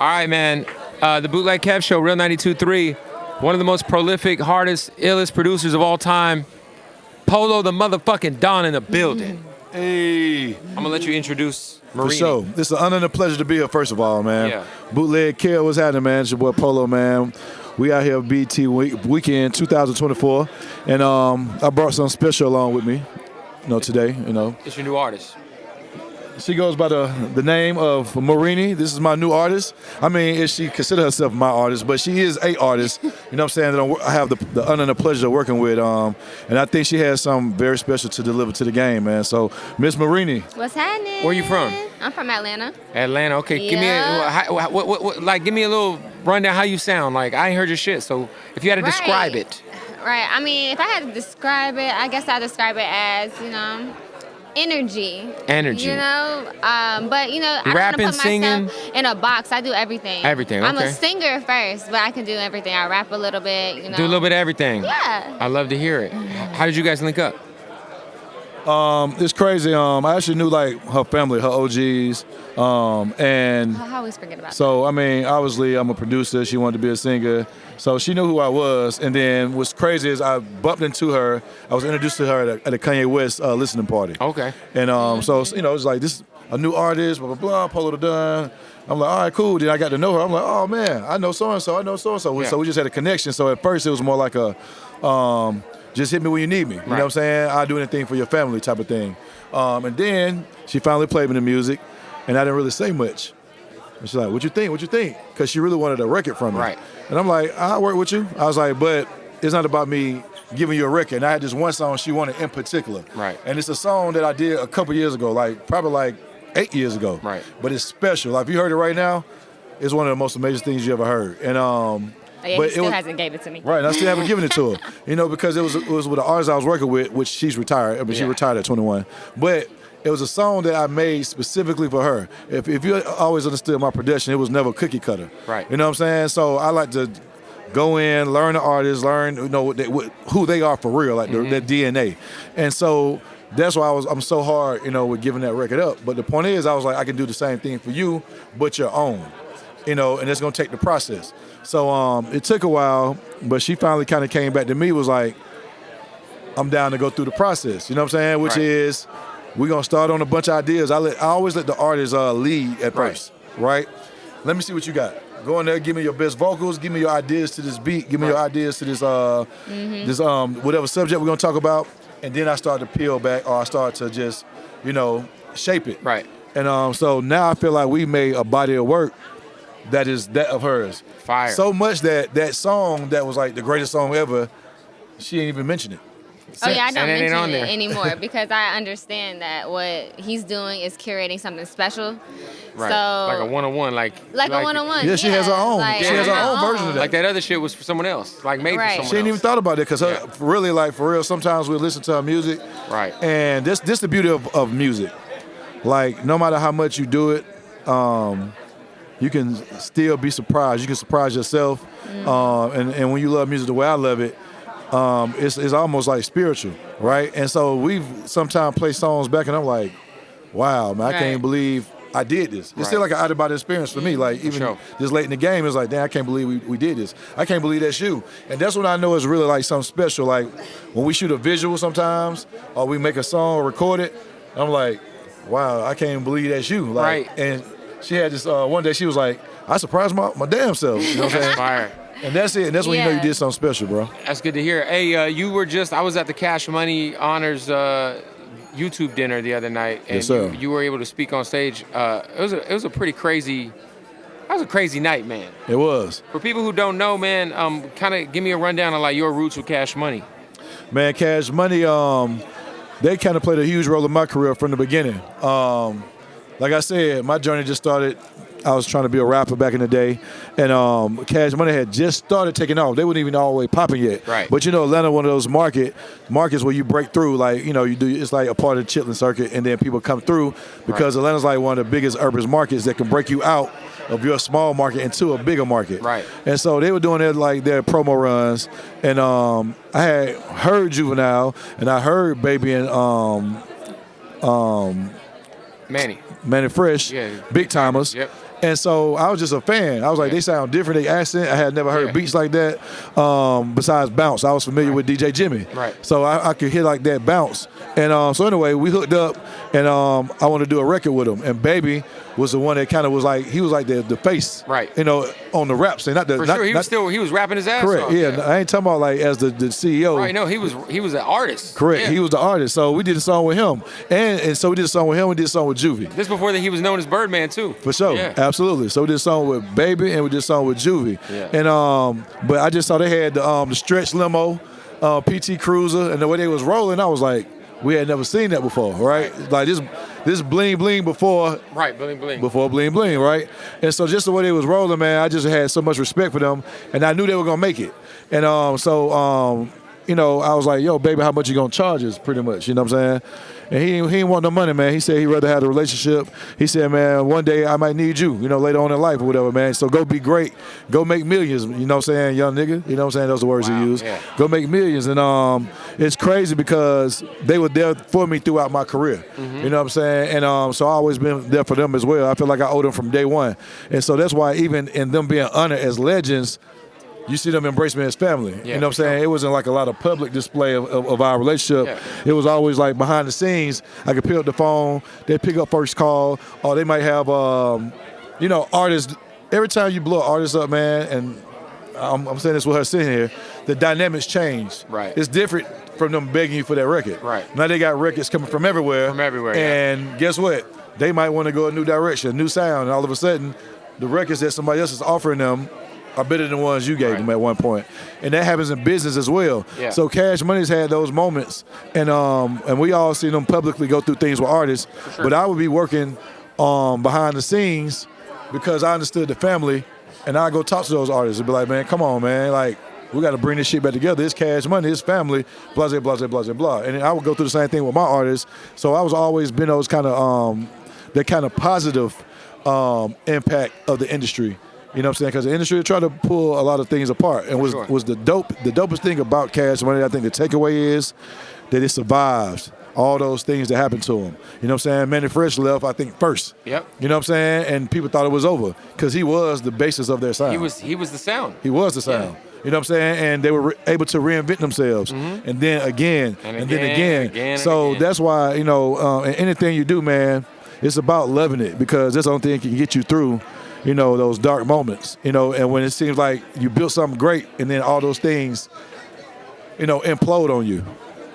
All right, man. The Bootleg Kev Show, Real 92.3. One of the most prolific, hardest, illest producers of all time. Polow, the motherfucking Don in the building. Hey. I'm going to let you introduce Marini. For sure. It's an honor and a pleasure to be here, first of all, man. Yeah. Bootleg Kev, what's happening, man? It's your boy Polow, man. We out here BT Weekend 2024. And I brought something special along with me, today, It's your new artist. She goes by the name of Marini. This is my new artist. I mean, she consider herself my artist, but she is a artist. You know what I'm saying? That I have the honor and the pleasure of working with. And I think she has something very special to deliver to the game, man. So, Miss Marini. What's happening? Where you from? I'm from Atlanta. Atlanta. Okay. Yeah. Give me a little rundown how you sound. Like, I ain't heard your shit. So, if you had to describe it. Right. I mean, if I had to describe it, I guess I'd describe it as, energy. Energy. But I don't want to Rapping, put singing? myself in a box. I do everything. Everything, I'm okay. a singer first, but I can do everything. I rap a little bit, Do a little bit of everything. Yeah. I love to hear it. How did you guys link up? It's crazy. I actually knew her family, her OGs, and I always forget about so I mean, obviously I'm a producer. She wanted to be a singer, so she knew who I was. And then what's crazy is I bumped into her. I was introduced to her at a Kanye West listening party. Okay. And so it's like this is a new artist, blah blah blah, Polow the Don. I'm like, all right, cool. Then I got to know her. I'm like, oh man, I know so and so. I know so and so. Yeah. So we just had a connection. So at first it was more like a just hit me when you need me. You know what I'm saying? I'll do anything for your family type of thing. And then she finally played me the music, and I didn't really say much. And she's like, what you think? What you think? Because she really wanted a record from me. Right. And I'm like, I'll work with you. I was like, but it's not about me giving you a record. And I had this one song she wanted in particular. Right. And it's a song that I did a couple years ago, probably 8 years ago. Right. But it's special. Like, if you heard it right now, it's one of the most amazing things you ever heard. And he still hasn't gave it to me. Right, and I still haven't given it to her. Because it was with the artist I was working with, which she's retired. I mean, she retired at 21. But it was a song that I made specifically for her. If you always understood my production, it was never cookie cutter. Right. You know what I'm saying? So I like to go in, learn the artist, learn who they are for real, like their DNA. And so that's why I'm so hard, with giving that record up. But the point is, I was like, I can do the same thing for you, but your own. And it's gonna take the process. So it took a while, but she finally kind of came back to me, was like, I'm down to go through the process. You know what I'm saying? Which is, we're gonna start on a bunch of ideas. I always let the artist lead at first, right? Let me see what you got. Go in there, give me your best vocals, give me your ideas to this beat, give me your ideas to this this whatever subject we're gonna talk about, and then I start to peel back, or I start to just, shape it. Right. And so now I feel like we made a body of work that is that of hers. Fire. So much that song that was like the greatest song ever, she ain't even mention it. Oh yeah, I don't And it ain't on mention it there. anymore because I understand that what he's doing is curating something special. Right. So Like a one-on-one, like a one-on-one. Yeah, she has her own. Like, She has her own version of that. Like that other shit was for someone else, like made for Right. someone She ain't even else. thought about it because for real, sometimes we listen to her music. Right. And this the beauty of music. Like, no matter how much you do it, you can still be surprised. You can surprise yourself. And when you love music the way I love it, it's almost like spiritual, right? And so we've sometimes played songs back and I'm like, wow, man, I can't even believe I did this. It's still like an out-of-body experience for me. Like, even this late in the game, it's like, damn, I can't believe we did this. I can't believe that's you. And that's what I know is really like something special. Like, when we shoot a visual sometimes, or we make a song or record it, I'm like, wow, I can't even believe that's you. Like, Right. And she had this, one day she was like, I surprised my damn self. You know what I'm saying? Fire. And that's it. And that's when you know you did something special, bro. That's good to hear. Hey, I was at the Cash Money Honors YouTube dinner the other night, and Yes, sir. you were able to speak on stage. It was a pretty crazy. That was a crazy night, man. It was. For people who don't know, man, kind of give me a rundown on like your roots with Cash Money. Man, Cash Money, they kind of played a huge role in my career from the beginning. Like I said, my journey just started. I was trying to be a rapper back in the day, and Cash Money had just started taking off. They weren't even all the way popping yet. Right. But Atlanta, one of those markets where you break through. Like, you do. It's like a part of the Chitlin circuit, and then people come through because Atlanta's like one of the biggest urban markets that can break you out of your small market into a bigger market. Right. And so they were doing their promo runs, and I had heard Juvenile, and I heard Baby and Manny Fresh, Yeah. big timers. Yep. And so I was just a fan. I was like, they sound different. They accent. I had never heard beats like that. Besides bounce, I was familiar with DJ Jimmy. Right. So I could hear like that bounce. And so anyway, we hooked up, and I wanted to do a record with him. And Baby was the one that kind of was like, he was like the face, Right. you know, on the rap scene. Not the, For not, sure, he not, was rapping his ass correct. off. Yeah, I ain't talking about like as the CEO. Right. No, he was an artist. Correct. Yeah. He was the artist. So we did a song with him, and so we did a song with him. We did a song with Juvie. This before that he was known as Birdman too. For sure, Yeah. absolutely. So we did a song with Baby, and we did a song with Juvie. Yeah. And but I just saw they had the stretch limo, PT Cruiser, and the way they was rolling, I was like, we had never seen that before, right? Like this bling bling before. Right, bling bling. Before bling bling, right? And so just the way they was rolling, man, I just had so much respect for them, and I knew they were gonna make it. And you know, I was like, yo, baby, how much you gonna charge us, pretty much, you know what I'm saying? And he didn't want no money, man. He said he'd rather have a relationship. He said, man, one day I might need you, you know, later on in life or whatever, man. So go be great. Go make millions, you know what I'm saying, young nigga? You know what I'm saying? Those are the words he used. Yeah. Go make millions. And it's crazy because they were there for me throughout my career. You know what I'm saying? And so I always been there for them as well. I feel like I owe them from day one. And so that's why even in them being honored as legends, you see them embrace me as family. Yeah, you know what I'm saying? It wasn't like a lot of public display of our relationship. Yeah. It was always like behind the scenes. I could pick up the phone, they pick up first call, or they might have, you know, artists. Every time you blow an artist up, man, and I'm saying this with her sitting here, the dynamics change. Right. It's different from them begging you for that record. Right. Now they got records coming from everywhere. From everywhere, And guess what? They might want to go a new direction, a new sound, and all of a sudden, the records that somebody else is offering them are better than the ones you gave them at one point. And that happens in business as well. Yeah. So Cash Money's had those moments, and we all see them publicly go through things with artists. Sure. But I would be working behind the scenes because I understood the family, and I go talk to those artists and be like, man, come on, man, like, we got to bring this shit back together. It's Cash Money, it's family, blah, blah, blah, blah, blah, blah. And I would go through the same thing with my artists. So I was always been those kind of, that kind of positive impact of the industry. You know what I'm saying? Because the industry tried to pull a lot of things apart. And was the dopest thing about Cash Money, I think the takeaway is that it survives all those things that happened to him. You know what I'm saying? Manny Fresh left, I think, first. Yep. You know what I'm saying? And people thought it was over because he was the basis of their sound. He was the sound. He was the sound. Yeah. You know what I'm saying? And they were able to reinvent themselves. And then again, and then again. So that's why, you know, in anything you do, man, it's about loving it because that's the only thing that can get you through, you know, those dark moments, you know, and when it seems like you built something great and then all those things, you know, implode on you.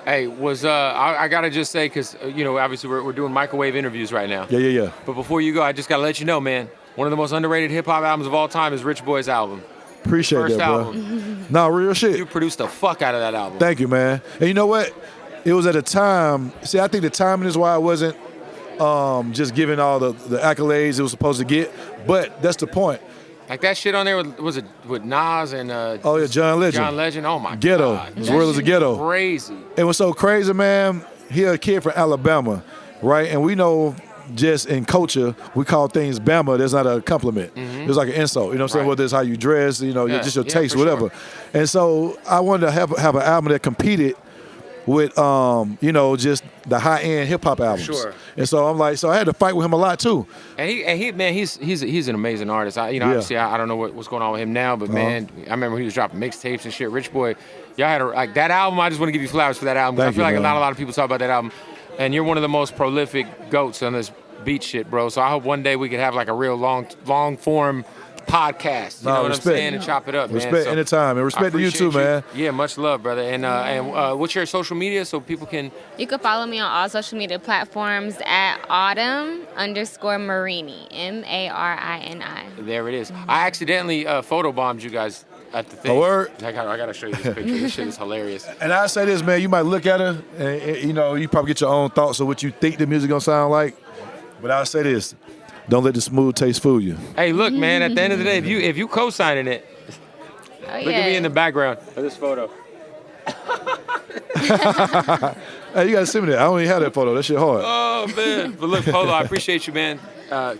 Hey, I gotta just say, because you know, obviously we're doing microwave interviews right now. Yeah. But before you go, I just gotta let you know, man, one of the most underrated hip hop albums of all time is Rich Boy's album. Appreciate First that, bro. album. No, real shit. You produced the fuck out of that album. Thank you, man. And you know what? It was at a time. See, I think the timing is why I wasn't just giving all the accolades it was supposed to get. But that's the point. Like that shit on there was it with Nas and Oh yeah, John Legend. John Legend. Oh my Ghetto. God. His world is a ghetto. Crazy. It was so crazy, man. He a kid from Alabama, right? And we know just in culture, we call things Bama. That's not a compliment. It's like an insult. You know what I'm saying? Right. Whether it's how you dress, you know, just your taste, for whatever. sure. And so I wanted to have an album that competed with, you know, just the high-end hip-hop albums. Sure. And so I'm like, so I had to fight with him a lot, too. And he man, he's an amazing artist. Obviously, I don't know what's going on with him now, but man, I remember he was dropping mixtapes and shit. Rich Boy, y'all had like that album. I just want to give you flowers for that album. 'Cause I feel like not a lot of people talk about that album. And you're one of the most prolific goats on this beat shit, bro. So I hope one day we could have like a real long form podcast. You know what I'm saying? And chop it up, respect man. So anytime. And respect to you too, man. Yeah, much love, brother. And what's your social media so people can? You can follow me on all social media platforms at autumn_Marini. MARINI. There it is. I accidentally photobombed you guys at the thing. A word? I gotta show you this picture. This shit is hilarious. And I say this, man, you might look at her and, you know, you probably get your own thoughts of what you think the music gonna sound like. But I'll say this, don't let the smooth taste fool you. Hey, look, man, at the end of the day, if you co-signing it, look at me in the background of this photo. Hey, you gotta send me that. I don't even have that photo. That shit hard. Oh, man. But look, Polow, I appreciate you, man.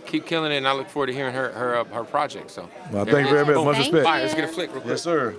Keep killing it, and I look forward to hearing her project. So, Well, thank you very much. Much Thank respect. All right, let's get a flick real quick. Yes, sir.